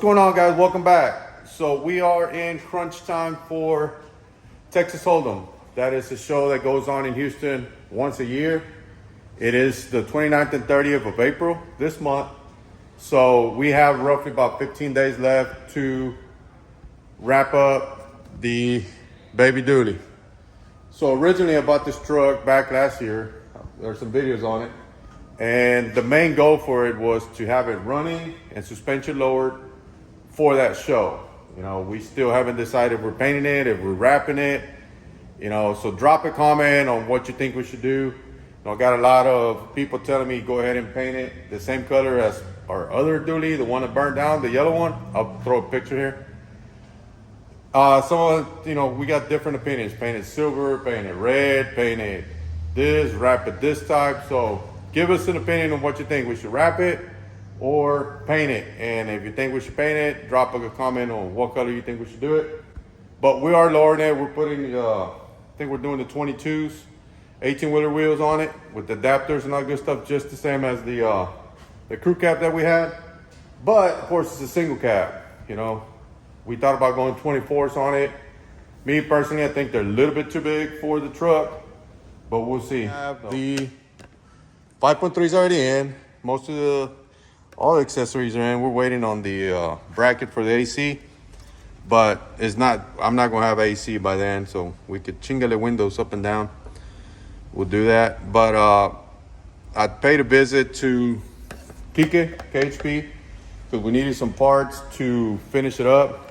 What's going on, guys? Welcome back. So we are in crunch time for Texas Holdem. That is a show that goes on in Houston once a year. It is the 29th and 30th of April this month. So we have roughly about 15 days left to wrap up the baby dually. So originally I bought this truck back last year. There's some videos on it. And the main goal for it was to have it running and suspension lowered for that show. You know, we still haven't decided if we're painting it, if we're wrapping it. You know, so drop a comment on what you think we should do. You know, I got a lot of people telling me go ahead and paint it the same color as our other dually, the one that burned down, the yellow one. I'll throw a picture here. You know, we got different opinions. Paint it silver, paint it red, paint it this, wrap it this type. So give us an opinion on what you think. We should wrap it or paint it. And if you think we should paint it, drop a comment on what color you think we should do it. But we are lowering it. We're putting, I think we're doing the 22s, 18-wheeler wheels on it with the adapters and all good stuff, just the same as the crew cab that we had. But of course it's a single cab, you know. We thought about going 24s on it. Me personally, I think they're a little bit too big for the truck, but we'll see. The 5.3's already in. Most of all the accessories are in. We're waiting on the bracket for the AC, but it's not. I'm not gonna have AC by then, so we could chingle the windows up and down. We'll do that. But I paid a visit to CATEYE, KHP, because we needed some parts to finish it up.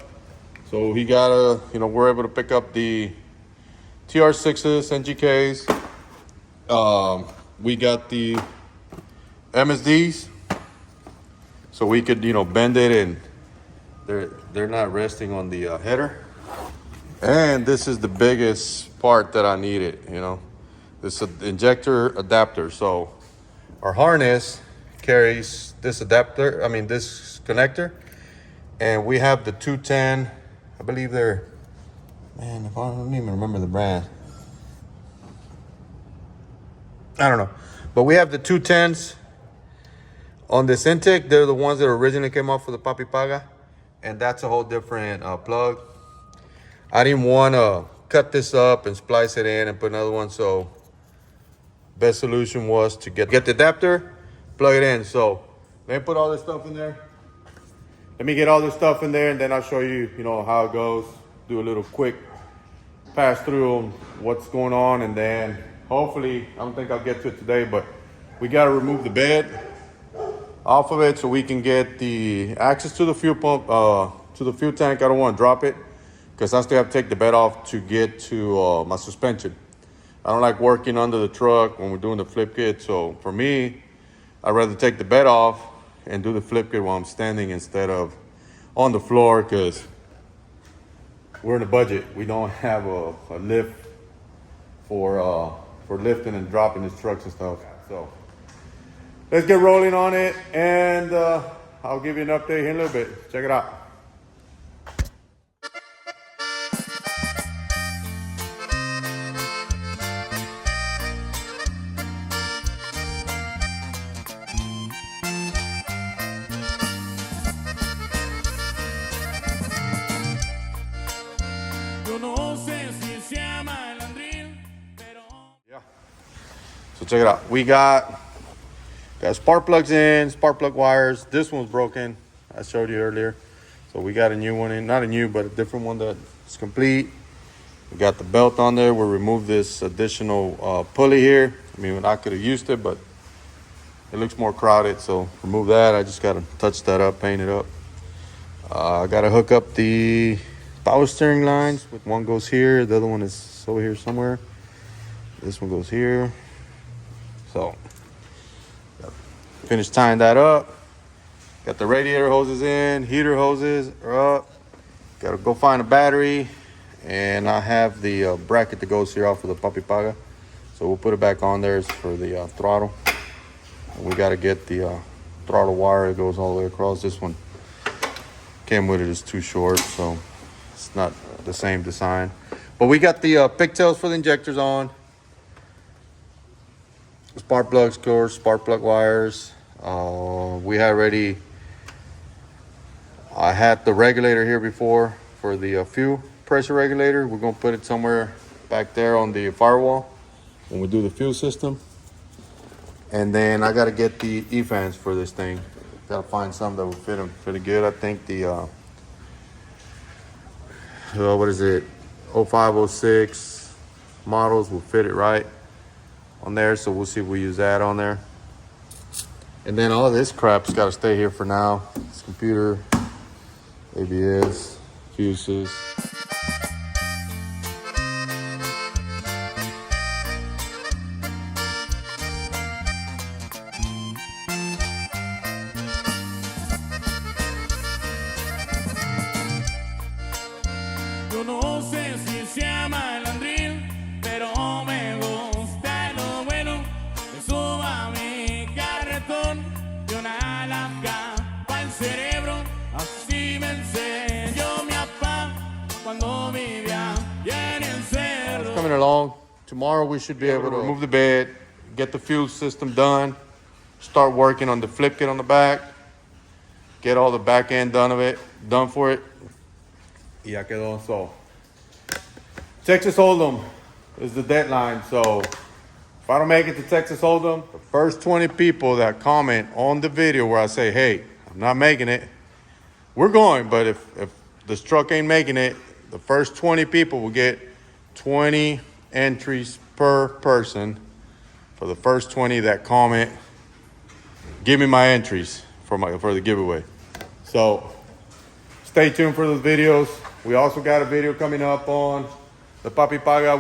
So he got we're able to pick up the TR6s, NGKs. We got the MSDs, so we could, bend it, and they're not resting on the header. And this is the biggest part that I needed, this injector adapter. So our harness carries this adapter, this connector, and we have the 210. I believe they're, if I don't even remember the brand. I don't know. But we have the 210s on this intake. They're the ones that originally came off for the Papi Paga. And that's a whole different plug. I didn't want to cut this up and splice it in and put another one. So best solution was to get the adapter, plug it in. So let me put all this stuff in there. Let me get all this stuff in there, and then I'll show you, how it goes. Do a little quick pass through on what's going on, and then hopefully, I don't think I'll get to it today, but we got to remove the bed off of it so we can get the access to the fuel pump, to the fuel tank. I don't want to drop it because I still have to take the bed off to get to my suspension. I don't like working under the truck when we're doing the flip kit. So for me, I'd rather take the bed off and do the flip kit while I'm standing instead of on the floor, because we're in a budget. We don't have a lift for lifting and dropping these trucks and stuff. So let's get rolling on it, and I'll give you an update here in a little bit. Check it out. So check it out. We got spark plugs in, spark plug wires. This one's broken. I showed you earlier. So we got a new one in, not a new, but a different one that's complete. We got the belt on there. We'll remove this additional pulley here. I could have used it, but it looks more crowded. So remove that. I just got to touch that up, paint it up. I got to hook up the power steering lines. One goes here. The other one is over here somewhere. This one goes here. So finish tying that up. Got the radiator hoses in, heater hoses are up. Got to go find a battery, and I have the bracket that goes here off of the Papi Paga. So we'll put it back on there for the throttle. And we got to get the throttle wire that goes all the way across. This one came with it is too short, so it's not the same design. But we got the pigtails for the injectors on. Spark plugs, of course, spark plug wires. We had already I had the regulator here before for the fuel pressure regulator. We're gonna put it somewhere back there on the firewall when we do the fuel system. And then I gotta get the E-fans for this thing. Gotta find some that will fit them pretty good. I think the what is it, 0506 models will fit it right on there. So we'll see if we use that on there. And then all of this crap's got to stay here for now. This computer, ABS, fuses. Yo no sé si se llama el andril, pero me gusta lo bueno. Me subo a mi carretón y una laca pa'l cerebro. Así me enseñó mi papá cuando vivía en el cerro. It's coming along. Tomorrow we should be able to remove the bed, get the fuel system done, start working on the flip kit on the back, get all the back end done for it. Y ya quedó. So Texas Holdem is the deadline. So if I don't make it to Texas Holdem, the first 20 people that comment on the video where I say, hey, I'm not making it, we're going. But if this truck ain't making it, the first 20 people will get 20 entries per person. For the first 20 that comment, give me my entries for the giveaway. So stay tuned for those videos. We also got a video coming up on the Papi Paga.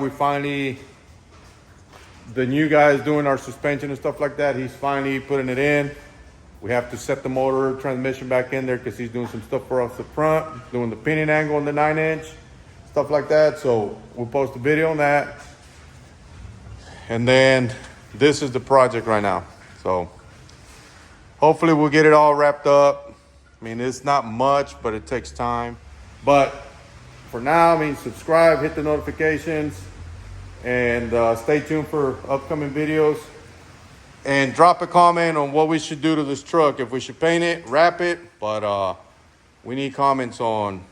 The new guy is doing our suspension and stuff like that. He's finally putting it in. We have to set the motor transmission back in there because he's doing some stuff for us up front, doing the pinion angle on the 9-inch, stuff like that. So we'll post a video on that. And then this is the project right now. So hopefully we'll get it all wrapped up. I mean, it's not much, but it takes time. But for now, I mean, subscribe, hit the notifications, and stay tuned for upcoming videos. And drop a comment on what we should do to this truck. If we should paint it, wrap it. But we need comments on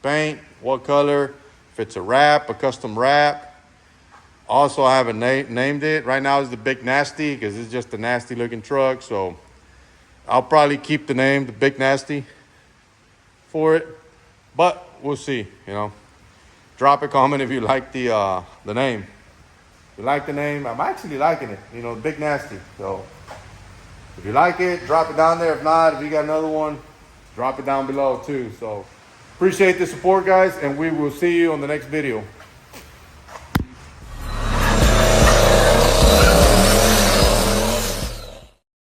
paint, what color, if it's a wrap, a custom wrap. Also, I haven't named it. Right now it's the Big Nasty because it's just a nasty looking truck. So I'll probably keep the name, the Big Nasty, for it. But we'll see, you know. Drop a comment if you like the name. If you like the name, I'm actually liking it, you know, Big Nasty. So if you like it, drop it down there. If not, if you got another one, drop it down below too. So appreciate the support, guys, and we will see you on the next video.